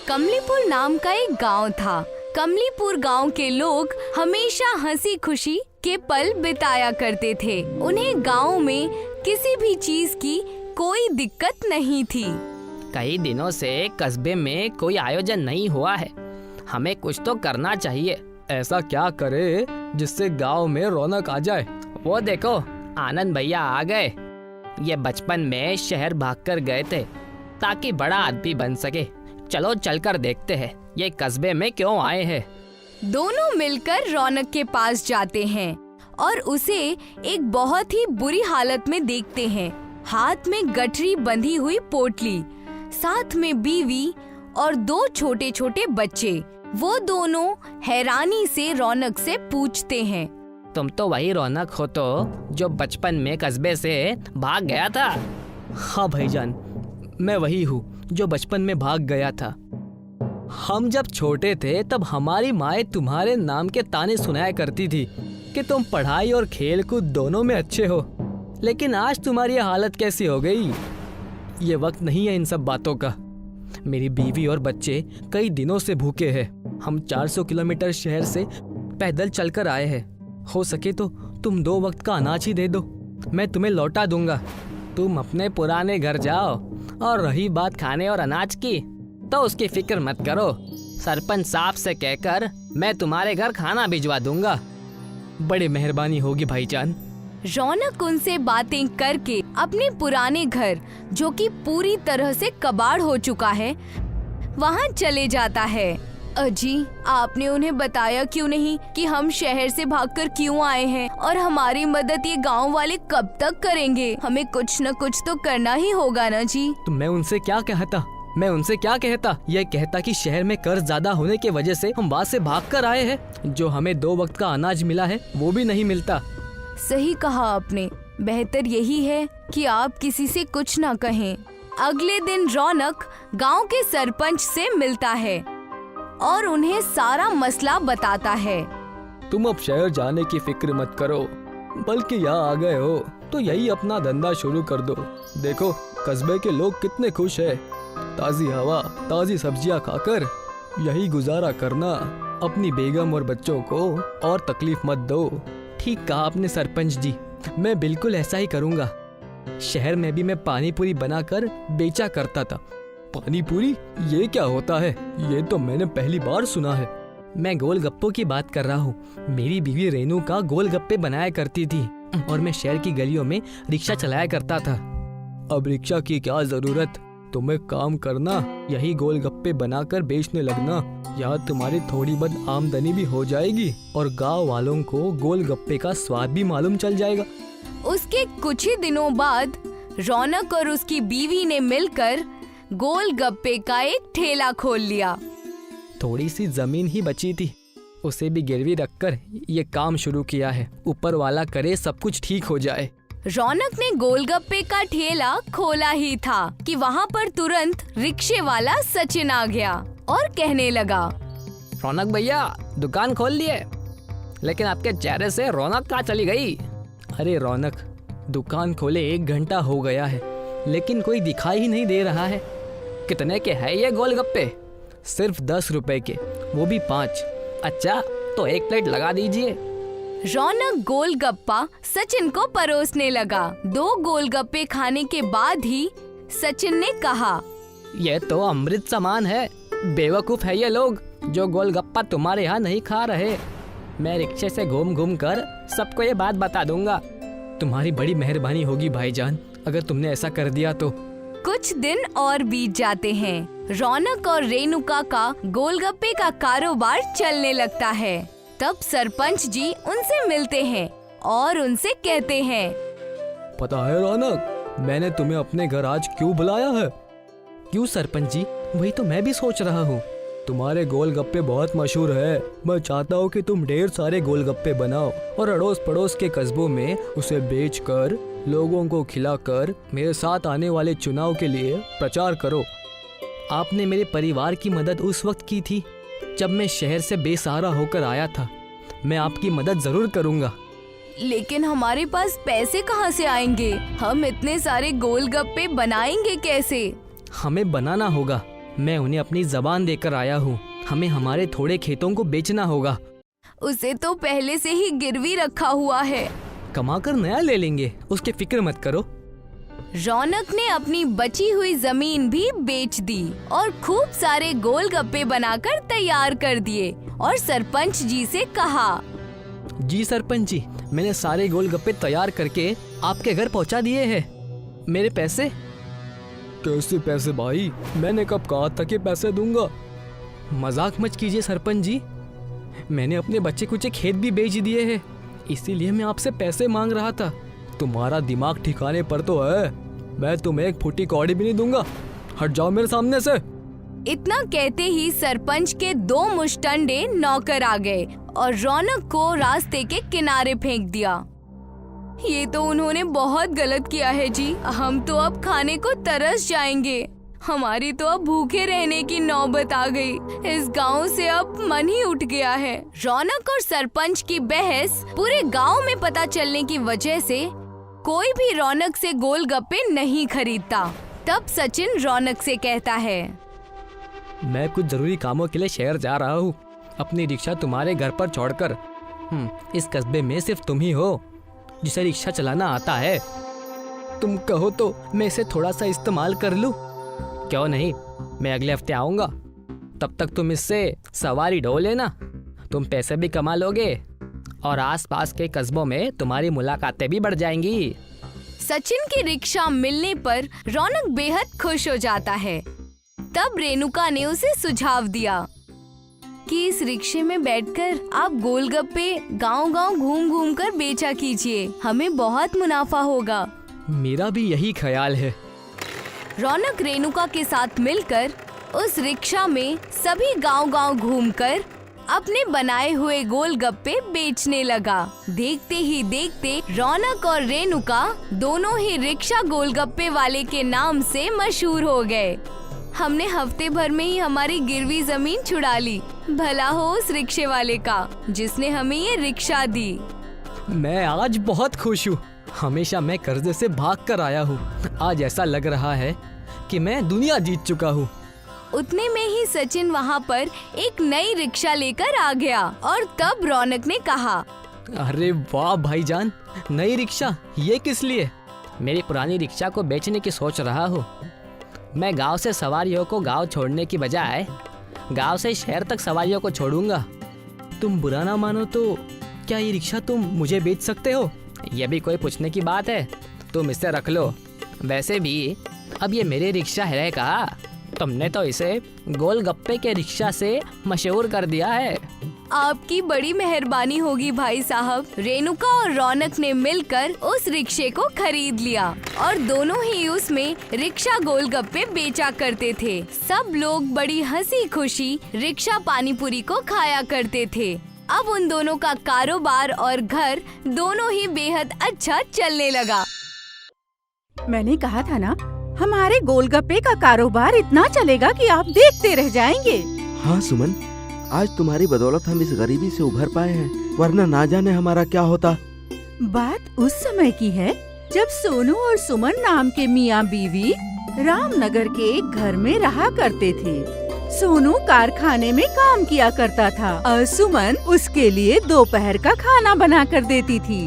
कमलीपुर नाम का एक गांव था। कमलीपुर गांव के लोग हमेशा हंसी खुशी के पल बिताया करते थे। उन्हें गांव में किसी भी चीज की कोई दिक्कत नहीं थी। कई दिनों से कस्बे में कोई आयोजन नहीं हुआ है, हमें कुछ तो करना चाहिए। ऐसा क्या करे जिससे गांव में रौनक आ जाए? वो देखो, आनंद भैया आ गए। ये बचपन में शहर भागकर गए थे ताकि बड़ा आदमी बन सके। चलो चलकर देखते हैं ये कस्बे में क्यों आए हैं। दोनों मिलकर रौनक के पास जाते हैं और उसे एक बहुत ही बुरी हालत में देखते हैं। हाथ में गठरी बंधी हुई पोटली, साथ में बीवी और 2 छोटे छोटे बच्चे। वो दोनों हैरानी से रौनक से पूछते हैं, तुम तो वही रौनक हो तो जो बचपन में कस्बे से भाग गया था? हाँ भाईजान, मैं वही हूँ जो बचपन में भाग गया था। हम जब छोटे थे तब हमारी माँ तुम्हारे नाम के ताने सुनाया करती थी कि तुम पढ़ाई और खेल कूद दोनों में अच्छे हो। लेकिन आज तुम्हारी हालत कैसी हो गई? ये वक्त नहीं है इन सब बातों का। मेरी बीवी और बच्चे कई दिनों से भूखे हैं। हम 400 किलोमीटर शहर से पैदल चलकर आए हैं। हो सके तो तुम 2 वक्त का अनाज ही दे दो, मैं तुम्हें लौटा दूंगा। तुम अपने पुराने घर जाओ, और रही बात खाने और अनाज की तो उसकी फिक्र मत करो। सरपंच साहब से कहकर मैं तुम्हारे घर खाना भिजवा दूंगा। बड़ी मेहरबानी होगी भाईजान। रौनक उनसे बातें करके अपने पुराने घर, जो कि पूरी तरह से कबाड़ हो चुका है, वहाँ चले जाता है। अजी, आपने उन्हें बताया क्यों नहीं कि हम शहर से भागकर क्यों आए हैं और हमारी मदद ये गांव वाले कब तक करेंगे? हमें कुछ न कुछ तो करना ही होगा ना जी। तो मैं उनसे क्या कहता? ये कहता कि शहर में कर्ज ज्यादा होने की वजह से हम वहाँ से भागकर आए हैं। जो हमें 2 वक्त का अनाज मिला है वो भी नहीं मिलता। सही कहा आपने। बेहतर यही है कि आप किसी से कुछ ना कहें। अगले दिन रौनक गांव के सरपंच से मिलता है और उन्हें सारा मसला बताता है। तुम अब शहर जाने की फिक्र मत करो, बल्कि यहाँ आ गए हो तो यही अपना धंधा शुरू कर दो। देखो कस्बे के लोग कितने खुश हैं। ताज़ी हवा, ताज़ी सब्जियाँ खाकर यही गुजारा करना। अपनी बेगम और बच्चों को और तकलीफ मत दो। ठीक कहा आपने सरपंच जी, मैं बिल्कुल ऐसा ही करूँगा। शहर में भी मैं पानी पूरी बनाकर बेचा करता था। पानी पूरी? ये क्या होता है? ये तो मैंने पहली बार सुना है। मैं गोलगप्पों की बात कर रहा हूँ। मेरी बीवी रेनू का गोलगप्पे बनाया करती थी और मैं शहर की गलियों में रिक्शा चलाया करता था। अब रिक्शा की क्या जरूरत? तुम एक काम करना, यही गोलगप्पे बनाकर बेचने लगना। यहाँ तुम्हारी थोड़ी बहुत आमदनी भी हो जाएगी और गाँव वालों को गोलगप्पे का स्वाद भी मालूम चल जाएगा। उसके कुछ ही दिनों बाद रौनक और उसकी बीवी ने मिलकर गोलगप्पे का एक ठेला खोल लिया। थोड़ी सी जमीन ही बची थी, उसे भी गिरवी रखकर ये काम शुरू किया है। ऊपर वाला करे सब कुछ ठीक हो जाए। रौनक ने गोलगप्पे का ठेला खोला ही था कि वहाँ पर तुरंत रिक्शे वाला सचिन आ गया और कहने लगा, रौनक भैया दुकान खोल लिए, लेकिन आपके चेहरे से रौनक कहाँ चली गई? अरे रौनक, दुकान खोले 1 घंटा हो गया है, लेकिन कोई दिखाई ही नहीं दे रहा है। कितने के है ये गोलगप्पे? सिर्फ 10 रुपए के, वो भी 5। अच्छा, तो 1 प्लेट लगा दीजिए। रौनक गोलगप्पा सचिन को परोसने लगा। 2 गोलगप्पे खाने के बाद ही सचिन ने कहा, ये तो अमृत समान है। बेवकूफ है ये लोग जो गोलगप्पा तुम्हारे यहाँ नहीं खा रहे। मैं रिक्शे से घूम घूम कर सबको ये बात बता दूंगा। तुम्हारी बड़ी मेहरबानी होगी भाईजान, अगर तुमने ऐसा कर दिया तो। कुछ दिन और बीत जाते हैं। रौनक और रेणुका का गोलगप्पे का कारोबार चलने लगता है। तब सरपंच जी उनसे मिलते हैं और उनसे कहते हैं, पता है रौनक, मैंने तुम्हें अपने घर आज क्यों बुलाया है? क्यों सरपंच जी? वही तो मैं भी सोच रहा हूँ। तुम्हारे गोलगप्पे बहुत मशहूर है। मैं चाहता हूँ कि तुम ढेर सारे गोलगप्पे बनाओ और अड़ोस पड़ोस के कस्बों में उसे बेचकर लोगों को खिलाकर मेरे साथ आने वाले चुनाव के लिए प्रचार करो। आपने मेरे परिवार की मदद उस वक्त की थी जब मैं शहर से बेसहारा होकर आया था। मैं आपकी मदद जरूर करूँगा। लेकिन हमारे पास पैसे कहाँ से आएंगे? हम इतने सारे गोलगप्पे बनाएंगे कैसे? हमें बनाना होगा, मैं उन्हें अपनी जबान देकर आया हूँ। हमें हमारे थोड़े खेतों को बेचना होगा। उसे तो पहले से ही गिरवी रखा हुआ है। कमाकर नया ले लेंगे, उसकी फिक्र मत करो। रौनक ने अपनी बची हुई जमीन भी बेच दी और खूब सारे गोलगप्पे बनाकर तैयार कर दिए और सरपंच जी से कहा, जी सरपंच जी, मैंने सारे गोलगप्पे तैयार करके आपके घर पहुंचा दिए हैं। मेरे पैसे? कैसे पैसे भाई? मैंने कब कहा था कि पैसे दूंगा? मजाक मत कीजिए सरपंच जी, मैंने अपने बच्चे कुछ खेत भी बेच दिए हैं, इसीलिए मैं आपसे पैसे मांग रहा था। तुम्हारा दिमाग ठिकाने पर तो है, मैं तुम्हें एक फूटी कौड़ी भी नहीं दूंगा। हट जाओ मेरे सामने से। इतना कहते ही सरपंच के 2 मुश्तंडे नौकर आ गए और रौनक को रास्ते के किनारे फेंक दिया। ये तो उन्होंने बहुत गलत किया है जी, हम तो अब खाने को तरस जाएंगे। हमारी तो अब भूखे रहने की नौबत आ गई। इस गांव से अब मन ही उठ गया है। रौनक और सरपंच की बहस पूरे गांव में पता चलने की वजह से कोई भी रौनक से गोलगप्पे नहीं खरीदता। तब सचिन रौनक से कहता है, मैं कुछ जरूरी कामों के लिए शहर जा रहा हूँ, अपनी रिक्शा तुम्हारे घर पर छोड़कर। इस कस्बे में सिर्फ तुम ही हो जिसे रिक्शा चलाना आता है। तुम कहो तो मैं इसे थोड़ा सा इस्तेमाल कर लूँ? क्यों नहीं, मैं अगले हफ्ते आऊँगा। तब तक तुम इससे सवारी ढो लेना, तुम पैसे भी कमा लोगे और आसपास के कस्बों में तुम्हारी मुलाकातें भी बढ़ जाएंगी। सचिन की रिक्शा मिलने पर रौनक बेहद खुश हो जाता है। तब रेणुका ने उसे सुझाव दिया कि इस रिक्शे में बैठकर आप गोलगप्पे गांव-गांव घूम-घूम कर बेचा कीजिए, हमें बहुत मुनाफा होगा। मेरा भी यही ख्याल है। रौनक रेणुका के साथ मिलकर उस रिक्शा में सभी गांव-गांव घूमकर अपने बनाए हुए गोलगप्पे बेचने लगा। देखते ही देखते रौनक और रेणुका दोनों ही रिक्शा गोलगप्पे वाले के नाम से मशहूर हो गए। हमने हफ्ते भर में ही हमारी गिरवी जमीन छुड़ा ली। भला हो उस रिक्शे वाले का जिसने हमें ये रिक्शा दी। मैं आज बहुत खुश हूँ। हमेशा मैं कर्जे से भाग कर आया हूँ, आज ऐसा लग रहा है कि मैं दुनिया जीत चुका हूँ। उतने में ही सचिन वहाँ पर एक नई रिक्शा लेकर आ गया और तब रौनक ने कहा, अरे वाह भाईजान, नई रिक्शा, ये किस लिए? मेरी पुरानी रिक्शा को बेचने की सोच रहा हूँ। मैं गांव से सवारियों को गांव छोड़ने की बजाय गांव से शहर तक सवारियों को छोड़ूंगा। तुम बुरा ना मानो तो क्या ये रिक्शा तुम मुझे बेच सकते हो? ये भी कोई पूछने की बात है? तुम इसे रख लो। वैसे भी अब ये मेरी रिक्शा है का? तुमने तो इसे गोलगप्पे के रिक्शा से मशहूर कर दिया है। आपकी बड़ी मेहरबानी होगी भाई साहब। रेणुका और रौनक ने मिलकर उस रिक्शे को खरीद लिया और दोनों ही उसमें रिक्शा गोलगप्पे बेचा करते थे। सब लोग बड़ी हंसी खुशी रिक्शा पानीपुरी को खाया करते थे। अब उन दोनों का कारोबार और घर दोनों ही बेहद अच्छा चलने लगा। मैंने कहा था ना, हमारे गोलगप्पे का कारोबार इतना चलेगा कि आप देखते रह जाएंगे। हाँ सुमन, आज तुम्हारी बदौलत हम इस गरीबी से उभर पाए हैं, वरना ना जाने हमारा क्या होता। बात उस समय की है जब सोनू और सुमन नाम के मियाँ बीवी रामनगर के एक घर में रहा करते थे। सोनू कारखाने में काम किया करता था और सुमन उसके लिए दोपहर का खाना बना कर देती थी।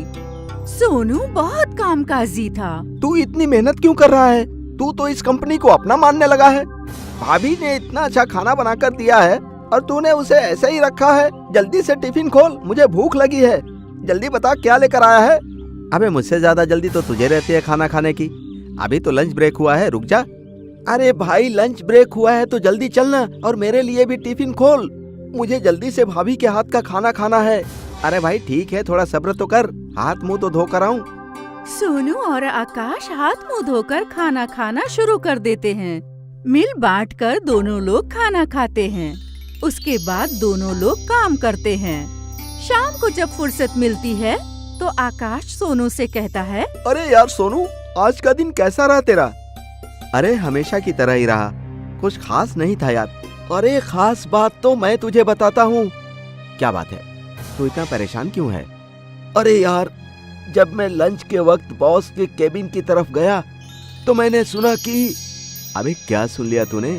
सोनू बहुत कामकाजी था। तू इतनी मेहनत क्यों कर रहा है? तू तो इस कंपनी को अपना मानने लगा है। भाभी ने इतना अच्छा खाना बनाकर दिया है और तूने उसे ऐसे ही रखा है। जल्दी से टिफिन खोल, मुझे भूख लगी है। जल्दी बता क्या लेकर आया है? अबे मुझसे ज्यादा जल्दी तो तुझे रहती है खाना खाने की। अभी तो लंच ब्रेक हुआ है, रुक जा। अरे भाई लंच ब्रेक हुआ है तो जल्दी चलना और मेरे लिए भी टिफिन खोल। मुझे जल्दी से भाभी के हाथ का खाना खाना है। अरे भाई ठीक है, थोड़ा सब्र तो कर, हाथ मुंह तो धोकर आऊं। सोनू और आकाश हाथ मुंह धोकर खाना खाना शुरू कर देते हैं। मिल बांटकर दोनों लोग खाना खाते हैं। उसके बाद दोनों लोग काम करते हैं। शाम को जब फुर्सत मिलती है तो आकाश सोनू से कहता है, अरे यार सोनू, आज का दिन कैसा रहा तेरा? अरे हमेशा की तरह ही रहा, कुछ खास नहीं था यार। अरे खास बात तो मैं तुझे बताता हूँ। क्या बात है, तू इतना परेशान क्यों है? अरे यार, जब मैं लंच के वक्त बॉस के केबिन की तरफ गया तो मैंने सुना कि... अबे क्या सुन लिया तूने?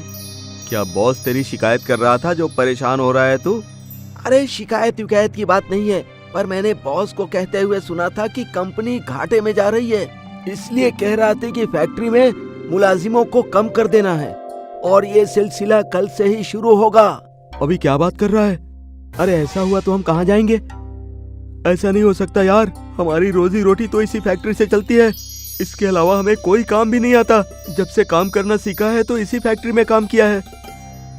क्या बॉस तेरी शिकायत कर रहा था जो परेशान हो रहा है तू? अरे शिकायत विकायत की बात नहीं है, पर मैंने बॉस को कहते हुए सुना था कि कंपनी घाटे में जा रही है, इसलिए कह रहा था कि फैक्ट्री में मुलाजिमों को कम कर देना है और ये सिलसिला कल से ही शुरू होगा। अभी क्या बात कर रहा है? अरे ऐसा हुआ तो हम कहाँ जाएंगे? ऐसा नहीं हो सकता यार, हमारी रोजी रोटी तो इसी फैक्ट्री से चलती है, इसके अलावा हमें कोई काम भी नहीं आता। जब से काम करना सीखा है तो इसी फैक्ट्री में काम किया है।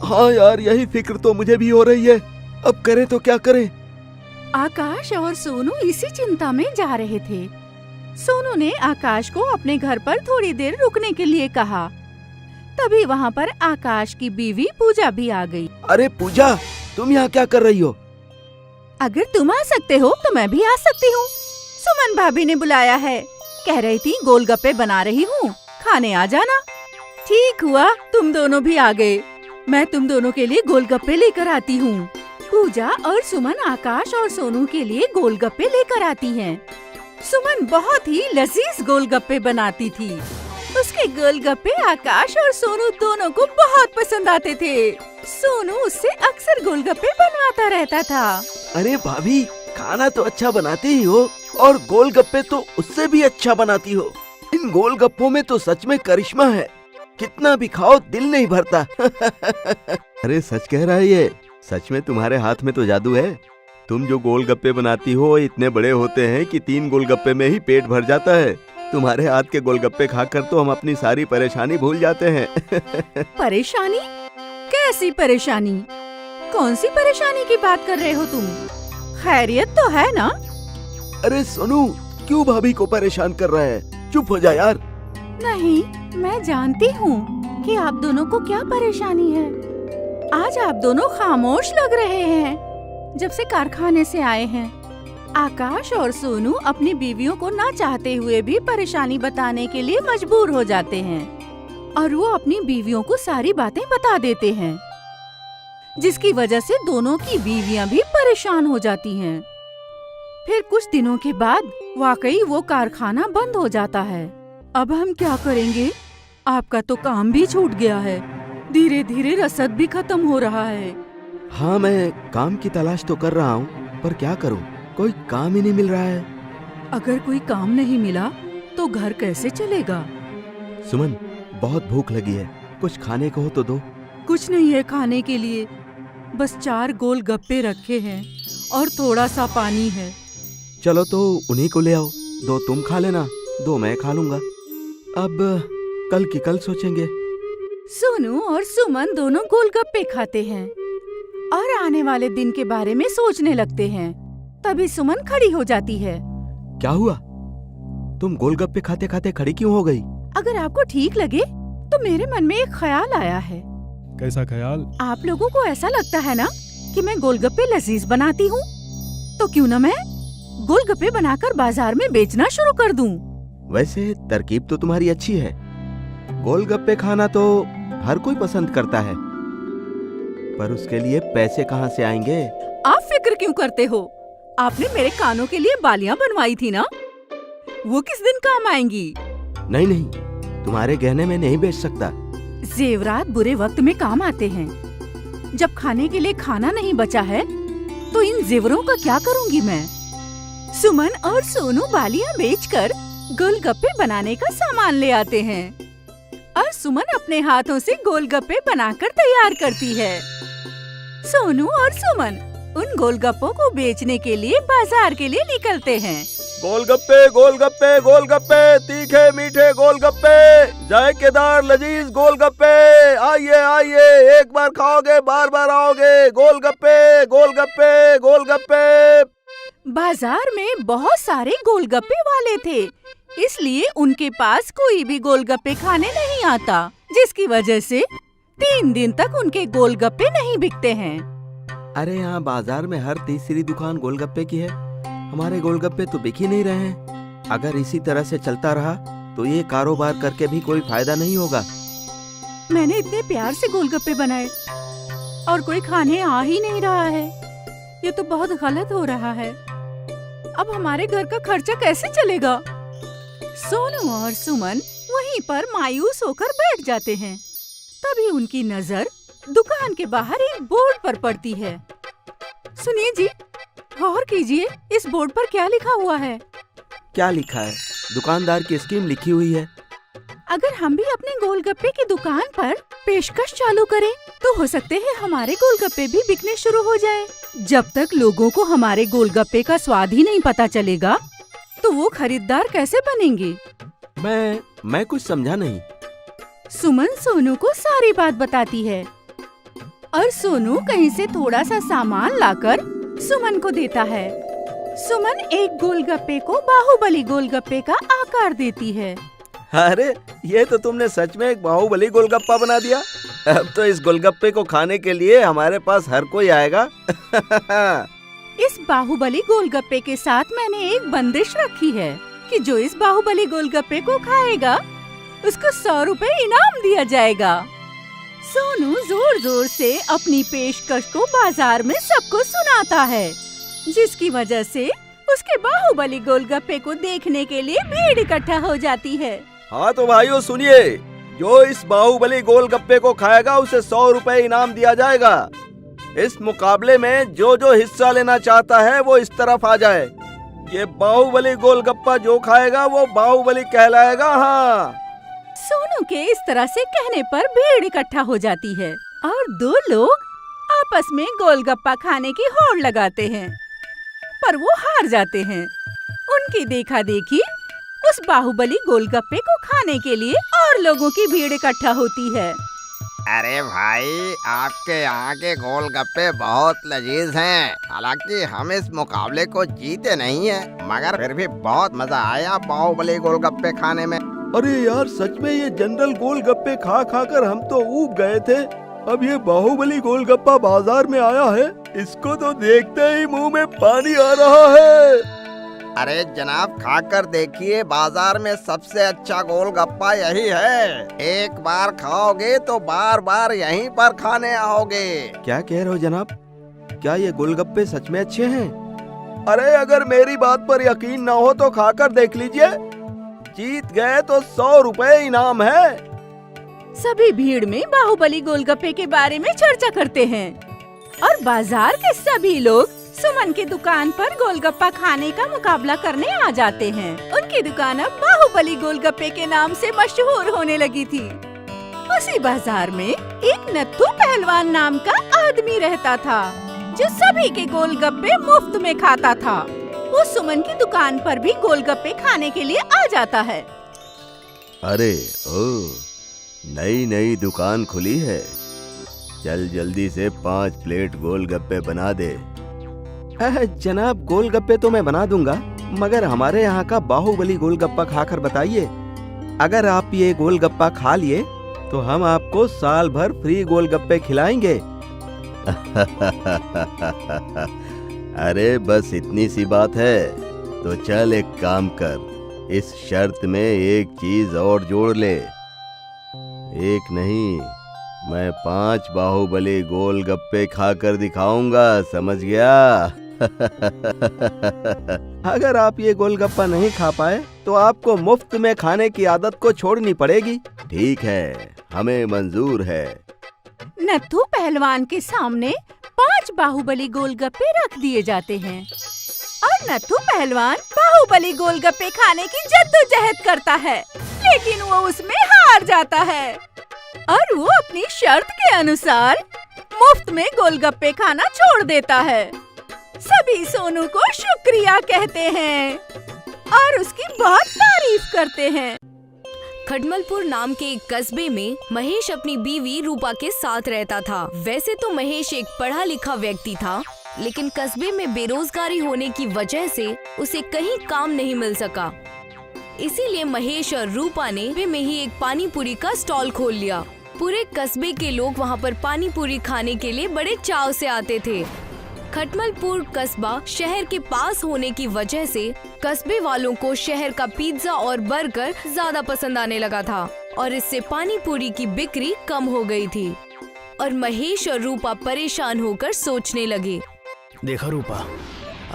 हाँ यार, यही फिक्र तो मुझे भी हो रही है, अब करें तो क्या करें? आकाश और सोनू इसी चिंता में जा रहे थे। सोनू ने आकाश को अपने घर पर थोड़ी देर रुकने के लिए कहा। तभी वहाँ पर आकाश की बीवी पूजा भी आ गई। अरे पूजा, तुम यहाँ क्या कर रही हो? अगर तुम आ सकते हो तो मैं भी आ सकती हूँ। सुमन भाभी ने बुलाया है, कह रही थी गोलगप्पे बना रही हूँ, खाने आ जाना। ठीक हुआ तुम दोनों भी आ गए, मैं तुम दोनों के लिए गोलगप्पे लेकर आती हूँ। पूजा और सुमन आकाश और सोनू के लिए गोलगप्पे लेकर आती हैं। सुमन बहुत ही लजीज गोलगप्पे बनाती थी। उसके गोलगप्पे आकाश और सोनू दोनों को बहुत पसंद आते थे। सोनू उससे अक्सर गोलगप्पे बनवाता रहता था। अरे भाभी, खाना तो अच्छा बनाती ही हो और गोलगप्पे तो उससे भी अच्छा बनाती हो। इन गोलगप्पों में तो सच में करिश्मा है, कितना भी खाओ दिल नहीं भरता। अरे सच कह रहा है ये, सच में तुम्हारे हाथ में तो जादू है। तुम जो गोलगप्पे बनाती हो इतने बड़े होते हैं कि 3 गोलगप्पे में ही पेट भर जाता है। तुम्हारे हाथ के गोलगप्पे खाकर तो हम अपनी सारी परेशानी भूल जाते हैं। परेशानी? कैसी परेशानी? कौन सी परेशानी की बात कर रहे हो तुम? खैरियत तो है ना? अरे सोनू, क्यों भाभी को परेशान कर रहा है? चुप हो जा यार। नहीं, मैं जानती हूँ कि आप दोनों को क्या परेशानी है। आज आप दोनों खामोश लग रहे हैं जब से कारखाने से आए हैं। आकाश और सोनू अपनी बीवियों को ना चाहते हुए भी परेशानी बताने के लिए मजबूर हो जाते हैं और वो अपनी बीवियों को सारी बातें बता देते हैं, जिसकी वजह से दोनों की बीवियां भी परेशान हो जाती हैं। फिर कुछ दिनों के बाद वाकई वो कारखाना बंद हो जाता है। अब हम क्या करेंगे? आपका तो काम भी छूट गया है, धीरे धीरे रसद भी खत्म हो रहा है। हाँ, मैं काम की तलाश तो कर रहा हूँ, पर क्या करूँ, कोई काम ही नहीं मिल रहा है। अगर कोई काम नहीं मिला तो घर कैसे चलेगा? सुमन, बहुत भूख लगी है, कुछ खाने को हो तो दो। कुछ नहीं है खाने के लिए, बस 4 गोलगप्पे रखे हैं और थोड़ा सा पानी है। चलो तो उन्हीं को ले आओ, 2 तुम खा लेना, 2 मैं खा लूंगा। अब कल की कल सोचेंगे। सोनू और सुमन दोनों गोलगप्पे खाते हैं और आने वाले दिन के बारे में सोचने लगते हैं। तभी सुमन खड़ी हो जाती है। क्या हुआ? तुम गोलगप्पे खाते खाते खड़ी क्यों हो गई? अगर आपको ठीक लगे तो मेरे मन में एक ख्याल आया है। कैसा ख्याल? आप लोगों को ऐसा लगता है ना कि मैं गोलगप्पे लजीज बनाती हूँ, तो क्यों न मैं गोलगप्पे बनाकर बाजार में बेचना शुरू कर दूं। वैसे तरकीब तो तुम्हारी अच्छी है, गोलगप्पे खाना तो हर कोई पसंद करता है, पर उसके लिए पैसे कहाँ से आएंगे? आप फिक्र क्यों करते हो? आपने मेरे कानों के लिए बालियां बनवाई थी ना, वो किस दिन काम आएंगी? नहीं नहीं, तुम्हारे गहने में नहीं बेच सकता। जेवरात बुरे वक्त में काम आते हैं। जब खाने के लिए खाना नहीं बचा है तो इन जेवरों का क्या करूंगी मैं? सुमन और सोनू बालियां बेचकर गोलगप्पे बनाने का सामान ले आते हैं और सुमन अपने हाथों से गोलगप्पे बनाकर तैयार करती है। सोनू और सुमन उन गोलगप्पों को बेचने के लिए बाजार के लिए निकलते हैं। गोलगप्पे गोलगप्पे गोलगप्पे, तीखे मीठे गोलगप्पे, जायकेदार लजीज गोलगप्पे, आइए आइए, एक बार खाओगे बार बार आओगे। गोलगप्पे गोलगप्पे गोलगप्पे। बाजार में बहुत सारे गोलगप्पे वाले थे, इसलिए उनके पास कोई भी गोलगप्पे खाने नहीं आता, जिसकी वजह से 3 दिन तक उनके गोलगप्पे नहीं बिकते हैं। अरे यहाँ बाजार में हर तीसरी दुकान गोलगप्पे की है, हमारे गोलगप्पे तो बिक ही नहीं रहे हैं। अगर इसी तरह से चलता रहा तो ये कारोबार करके भी कोई फायदा नहीं होगा। मैंने इतने प्यार से गोलगप्पे बनाए और कोई खाने आ ही नहीं रहा है, ये तो बहुत गलत हो रहा है। अब हमारे घर का खर्चा कैसे चलेगा? सोनू और सुमन वहीं पर मायूस होकर बैठ जाते हैं। तभी उनकी नजर दुकान के बाहर एक बोर्ड पर पड़ती है। सुनिए जी, गौर कीजिए, इस बोर्ड पर क्या लिखा हुआ है। क्या लिखा है? दुकानदार की स्कीम लिखी हुई है। अगर हम भी अपने गोलगप्पे की दुकान पर पेशकश चालू करें तो हो सकते हैं हमारे गोलगप्पे भी बिकने शुरू हो जाएं। जब तक लोगों को हमारे गोलगप्पे का स्वाद ही नहीं पता चलेगा तो वो खरीदार कैसे बनेंगे? मैं कुछ समझा नहीं। सुमन सोनू को सारी बात बताती है और सोनू कहीं से थोड़ा सा सामान लाकर सुमन को देता है। सुमन एक गोलगप्पे को बाहुबली गोलगप्पे का आकार देती है। अरे ये तो तुमने सच में एक बाहुबली गोलगप्पा बना दिया। अब तो इस गोलगप्पे को खाने के लिए हमारे पास हर कोई आएगा। इस बाहुबली गोलगप्पे के साथ मैंने एक बंदिश रखी है कि जो इस बाहुबली गोलगप्पे को खाएगा उसको 100 रुपए इनाम दिया जाएगा। सोनू जोर जोर से अपनी पेशकश को बाजार में सबको सुनाता है, जिसकी वजह से उसके बाहुबली गोलगप्पे को देखने के लिए भीड़ इकट्ठा हो जाती है। हाँ तो भाइयों सुनिए, जो इस बाहुबली गोलगप्पे को खाएगा उसे 100 रुपए इनाम दिया जाएगा। इस मुकाबले में जो जो हिस्सा लेना चाहता है वो इस तरफ आ जाए। ये बाहुबली गोलगप्पा जो खाएगा वो बाहुबली कहलाएगा। हाँ, सोनू के इस तरह से कहने पर भीड़ इकट्ठा हो जाती है और दो लोग आपस में गोलगप्पा खाने की होड़ लगाते हैं, पर वो हार जाते हैं। उनकी देखा देखी उस बाहुबली गोलगप्पे को खाने के लिए और लोगों की भीड़ इकट्ठा होती है। अरे भाई, आपके यहाँ के गोलगप्पे बहुत लजीज हैं। हालांकि हम इस मुकाबले को जीते नहीं हैं, मगर फिर भी बहुत मजा आया बाहुबली गोलगप्पे खाने में। अरे यार सच में ये जनरल गोलगप्पे खा खा कर हम तो ऊब गए थे। अब ये बाहुबली गोलगप्पा बाजार में आया है, इसको तो देखते ही मुंह में पानी आ रहा है। अरे जनाब, खाकर देखिए, बाजार में सबसे अच्छा गोलगप्पा यही है। एक बार खाओगे तो बार बार यहीं पर खाने आओगे। क्या कह रहे हो जनाब? क्या ये गोलगप्पे सच में अच्छे हैं? अरे अगर मेरी बात पर यकीन ना हो तो खाकर देख लीजिए। जीत गए तो 100 रुपए इनाम है। सभी भीड़ में बाहुबली गोलगप्पे के बारे में चर्चा करते हैं और बाजार के सभी लोग सुमन की दुकान पर गोलगप्पा खाने का मुकाबला करने आ जाते हैं। उनकी दुकान अब बाहुबली गोलगप्पे के नाम से मशहूर होने लगी थी। उसी बाजार में एक नत्थू पहलवान नाम का आदमी रहता था, जो सभी के गोलगप्पे मुफ्त में खाता था। वो सुमन की दुकान पर भी गोलगप्पे खाने के लिए आ जाता है। अरे ओ, नई नई दुकान खुली है, चल जल्दी से 5 प्लेट गोलगप्पे बना दे। जनाब गोलगप्पे तो मैं बना दूंगा, मगर हमारे यहाँ का बाहुबली गोलगप्पा खाकर बताइए। अगर आप ये गोलगप्पा खा लिए तो हम आपको साल भर फ्री गोलगप्पे खिलाएंगे। अरे बस इतनी सी बात है, तो चल एक काम कर, इस शर्त में एक चीज और जोड़ ले। एक नहीं, मैं 5 बाहुबली गोलगप्पे खाकर दिखाऊंगा, समझ गया? अगर आप ये गोलगप्पा नहीं खा पाए तो आपको मुफ्त में खाने की आदत को छोड़नी पड़ेगी। ठीक है, हमें मंजूर है। नत्थू पहलवान के सामने 5 बाहुबली गोलगप्पे रख दिए जाते हैं और नत्थू पहलवान बाहुबली गोलगप्पे खाने की जद्दोजहद करता है, लेकिन वो उसमें हार जाता है और वो अपनी शर्त के अनुसार मुफ्त में गोलगप्पे खाना छोड़ देता है। सभी सोनू को शुक्रिया कहते हैं और उसकी बहुत तारीफ करते हैं। खटमलपुर नाम के एक कस्बे में महेश अपनी बीवी रूपा के साथ रहता था। वैसे तो महेश एक पढ़ा लिखा व्यक्ति था, लेकिन कस्बे में बेरोजगारी होने की वजह से उसे कहीं काम नहीं मिल सका। इसीलिए महेश और रूपा ने वे में ही एक पानी पूरी का स्टॉल खोल लिया। पूरे कस्बे के लोग वहाँ पर पानी पूरी खाने के लिए बड़े चाव से आते थे। खटमलपुर कस्बा शहर के पास होने की वजह से कस्बे वालों को शहर का पिज्जा और बर्गर ज्यादा पसंद आने लगा था और इससे पानी पूरी की बिक्री कम हो गई थी और महेश और रूपा परेशान होकर सोचने लगे। देखा रूपा,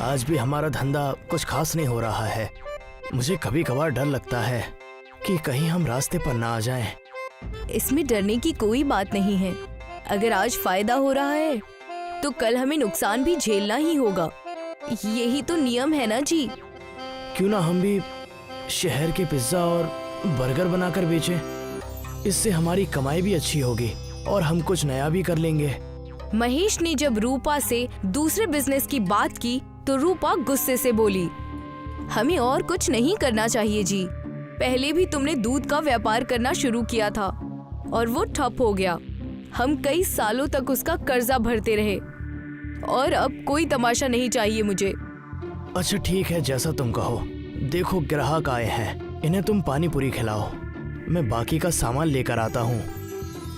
आज भी हमारा धंधा कुछ खास नहीं हो रहा है। मुझे कभी कभार डर लगता है कि कहीं हम रास्ते पर ना आ जाएं। इसमें डरने की कोई बात नहीं है। अगर आज फायदा हो रहा है तो कल हमें नुकसान भी झेलना ही होगा। यही तो नियम है ना जी। क्यों ना हम भी शहर के पिज्जा और बर्गर बनाकर बेचें? इससे हमारी कमाई भी अच्छी होगी और हम कुछ नया भी कर लेंगे। महेश ने जब रूपा से दूसरे बिजनेस की बात की तो रूपा गुस्से से बोली, हमें और कुछ नहीं करना चाहिए जी। पहले भी तुमने दूध का व्यापार करना शुरू किया था और वो ठप हो गया। हम कई सालों तक उसका कर्जा भरते रहे और अब कोई तमाशा नहीं चाहिए मुझे। अच्छा ठीक है, जैसा तुम कहो। देखो ग्राहक आए हैं, इन्हें तुम पानी पूरी खिलाओ, मैं बाकी का सामान लेकर आता हूँ।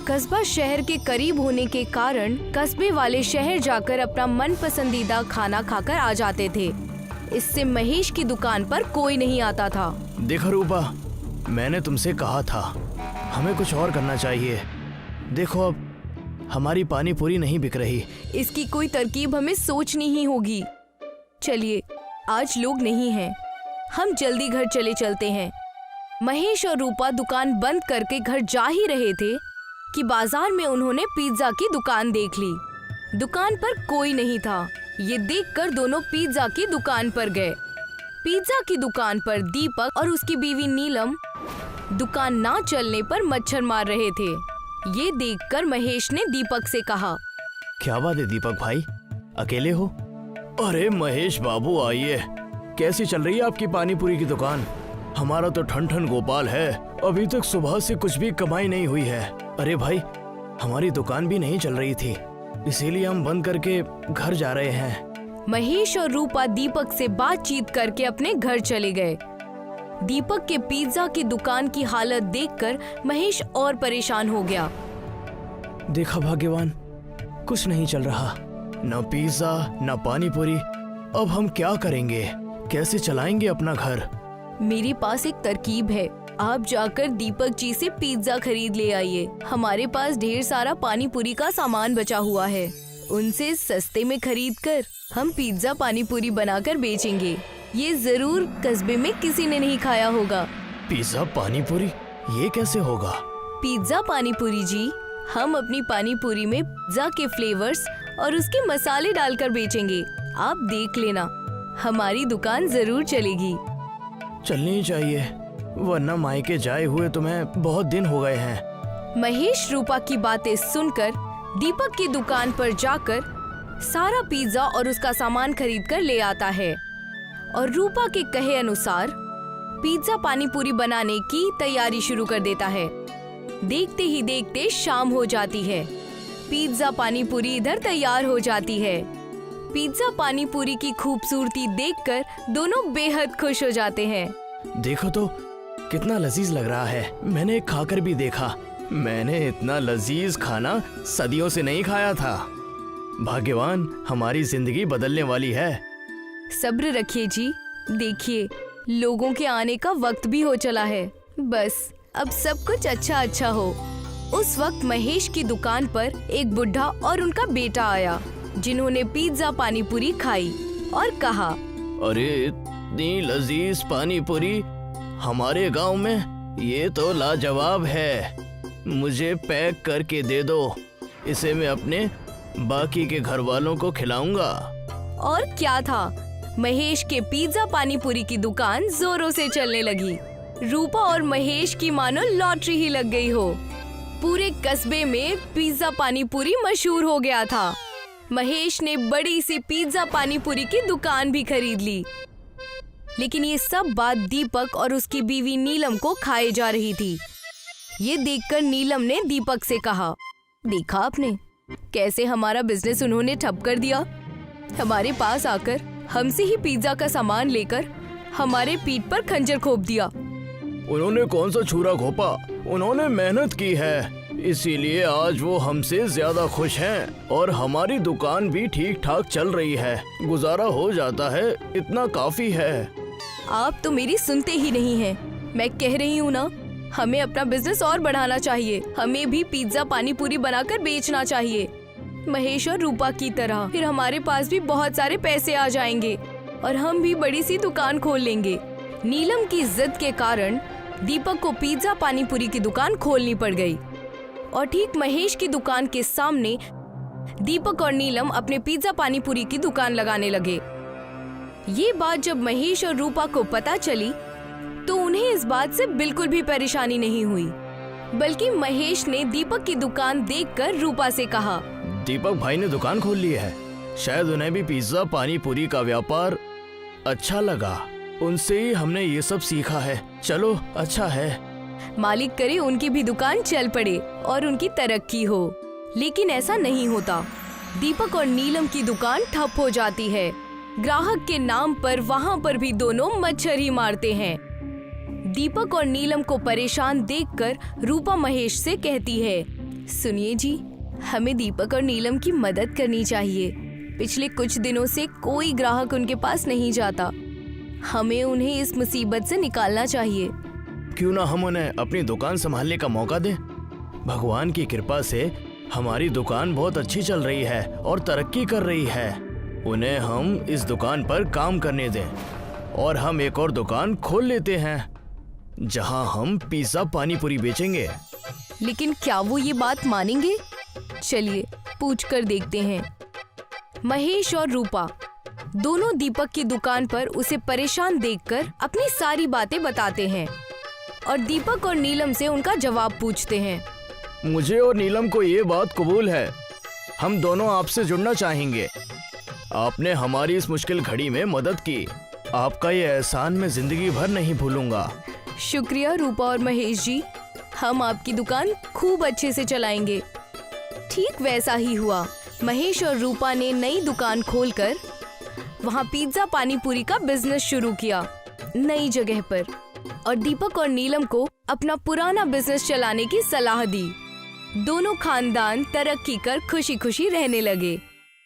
कस्बा शहर के करीब होने के कारण कस्बे वाले शहर जाकर अपना मन पसंदीदा खाना खाकर आ जाते थे। इससे महेश की दुकान पर कोई नहीं आता था। देखो रूपा, मैंने तुमसे कहा था हमें कुछ और करना चाहिए। देखो अब हमारी पानी पूरी नहीं बिक रही। इसकी कोई तरकीब हमें सोचनी ही होगी। चलिए, आज लोग नहीं हैं, हम जल्दी घर चले चलते हैं। महेश और रूपा दुकान बंद करके घर जा ही रहे थे कि बाजार में उन्होंने पिज्जा की दुकान देख ली। दुकान पर कोई नहीं था। ये देखकर दोनों पिज्जा की दुकान पर गए। पिज्जा की दुकान पर दीपक और उसकी बीवी नीलम दुकान ना चलने पर मच्छर मार रहे थे। ये देखकर महेश ने दीपक से कहा, क्या बात है दीपक भाई, अकेले हो? अरे महेश बाबू आइए, कैसी चल रही है आपकी पानी पूरी की दुकान? हमारा तो ठन ठन गोपाल है, अभी तक सुबह से कुछ भी कमाई नहीं हुई है। अरे भाई, हमारी दुकान भी नहीं चल रही थी, इसीलिए हम बंद करके घर जा रहे हैं। महेश और रूपा दीपक से बातचीत करके अपने घर चले गए। दीपक के पिज्जा की दुकान की हालत देखकर महेश और परेशान हो गया। देखा भाग्यवान, कुछ नहीं चल रहा, न पिज्जा न पानी पूरी। अब हम क्या करेंगे, कैसे चलाएंगे अपना घर? मेरे पास एक तरकीब है। आप जाकर दीपक जी से पिज्जा खरीद ले आइए। हमारे पास ढेर सारा पानी पूरी का सामान बचा हुआ है। उनसे सस्ते में खरीद कर हम पिज्जा पानी पूरी बनाकर बेचेंगे। ये जरूर कस्बे में किसी ने नहीं खाया होगा। पिज्जा पानी पूरी, ये कैसे होगा? पिज्जा पानी पूरी जी, हम अपनी पानी पूरी में पिज्जा के फ्लेवर्स और उसके मसाले डालकर बेचेंगे। आप देख लेना, हमारी दुकान जरूर चलेगी। चलनी चाहिए, वरना मायके जाए हुए तुम्हें बहुत दिन हो गए हैं। महेश रूपा की बातें सुनकर दीपक की दुकान पर जाकर सारा पिज्जा और उसका सामान खरीद कर ले आता है और रूपा के कहे अनुसार पिज्जा पानी पूरी बनाने की तैयारी शुरू कर देता है। देखते ही देखते शाम हो जाती है। पिज्जा पानी पूरी इधर तैयार हो जाती है। पिज्जा पानी पूरी की खूबसूरती देखकर दोनों बेहद खुश हो जाते हैं। देखो तो कितना लजीज लग रहा है, मैंने खाकर भी देखा। मैंने इतना लजीज खाना सदियों से नहीं खाया था। भाग्यवान, हमारी जिंदगी बदलने वाली है। सब्र रखिए जी, देखिए लोगों के आने का वक्त भी हो चला है। बस अब सब कुछ अच्छा हो। उस वक्त महेश की दुकान पर एक बुढ़ा और उनका बेटा आया, जिन्होंने पिज्जा पानी पूरी खाई और कहा, अरे इतनी लजीज पानी पूरी हमारे गांव में, ये तो लाजवाब है। मुझे पैक करके दे दो, इसे मैं अपने बाकी के घर वालों को खिलाऊंगा। और क्या था, महेश के पिज्जा पानी पूरी की दुकान जोरों से चलने लगी। रूपा और महेश की मानो लॉटरी ही लग गई हो। पूरे कस्बे में पिज्जा पानी पूरी मशहूर हो गया था। महेश ने बड़ी सी पिज्जा पानी पूरी की दुकान भी खरीद ली। लेकिन ये सब बात दीपक और उसकी बीवी नीलम को खाए जा रही थी। ये देखकर नीलम ने दीपक से कहा, देखा आपने कैसे हमारा बिजनेस उन्होंने ठप कर दिया। हमारे पास आकर हमसे ही पिज्जा का सामान लेकर हमारे पीठ पर खंजर घोंप दिया। उन्होंने कौन सा छुरा घोंपा, उन्होंने मेहनत की है, इसीलिए आज वो हमसे ज्यादा खुश हैं और हमारी दुकान भी ठीक ठाक चल रही है, गुजारा हो जाता है, इतना काफी है। आप तो मेरी सुनते ही नहीं हैं। मैं कह रही हूँ ना, हमें अपना बिजनेस और बढ़ाना चाहिए। हमें भी पिज्जा पानी पूरी बनाकर बेचना चाहिए, महेश और रूपा की तरह। फिर हमारे पास भी बहुत सारे पैसे आ जाएंगे और हम भी बड़ी सी दुकान खोल लेंगे। नीलम की जिद के कारण दीपक को पिज्जा पानी पूरी की दुकान खोलनी पड़ गई और ठीक महेश की दुकान के सामने दीपक और नीलम अपने पिज्जा पानी पूरी की दुकान लगाने लगे। ये बात जब महेश और रूपा को पता चली तो उन्हें इस बात से बिल्कुल भी परेशानी नहीं हुई, बल्कि महेश ने दीपक की दुकान देखकर रूपा से कहा, दीपक भाई ने दुकान खोल ली है, शायद उन्हें भी पिज्जा पानी पूरी का व्यापार अच्छा लगा, उनसे ही हमने ये सब सीखा है। चलो अच्छा है। मालिक करे उनकी भी दुकान चल पड़े और उनकी तरक्की हो, लेकिन ऐसा नहीं होता। दीपक और नीलम की दुकान ठप हो जाती है। ग्राहक के नाम पर वहाँ पर भी दोनों मच्छर ही मारते हैं। दीपक और नीलम को परेशान देखकर रूपा महेश से कहती है, सुनिए जी, हमें दीपक और नीलम की मदद करनी चाहिए। पिछले कुछ दिनों से कोई ग्राहक उनके पास नहीं जाता। हमें उन्हें इस मुसीबत से निकालना चाहिए। क्यों ना हम उन्हें अपनी दुकान संभालने का मौका दें। भगवान की कृपा से हमारी दुकान बहुत अच्छी चल रही है और तरक्की कर रही है। उन्हें हम इस दुकान पर काम करने दें और हम एक और दुकान खोल लेते हैं जहां हम पिज्जा पानी पूरी बेचेंगे। लेकिन क्या वो ये बात मानेंगे? चलिए पूछ कर देखते हैं। महेश और रूपा दोनों दीपक की दुकान पर उसे परेशान देखकर अपनी सारी बातें बताते हैं और दीपक और नीलम से उनका जवाब पूछते हैं। मुझे और नीलम को ये बात कबूल है, हम दोनों आपसे जुड़ना चाहेंगे। आपने हमारी इस मुश्किल घड़ी में मदद की, आपका ये एहसान मैं जिंदगी भर नहीं भूलूंगा। शुक्रिया रूपा और महेश जी, हम आपकी दुकान खूब अच्छे से चलाएंगे। ठीक वैसा ही हुआ। महेश और रूपा ने नई दुकान खोलकर वहाँ पिज्जा पानी पूरी का बिजनेस शुरू किया नई जगह पर, और दीपक और नीलम को अपना पुराना बिजनेस चलाने की सलाह दी। दोनों खानदान तरक्की कर खुशी खुशी रहने लगे।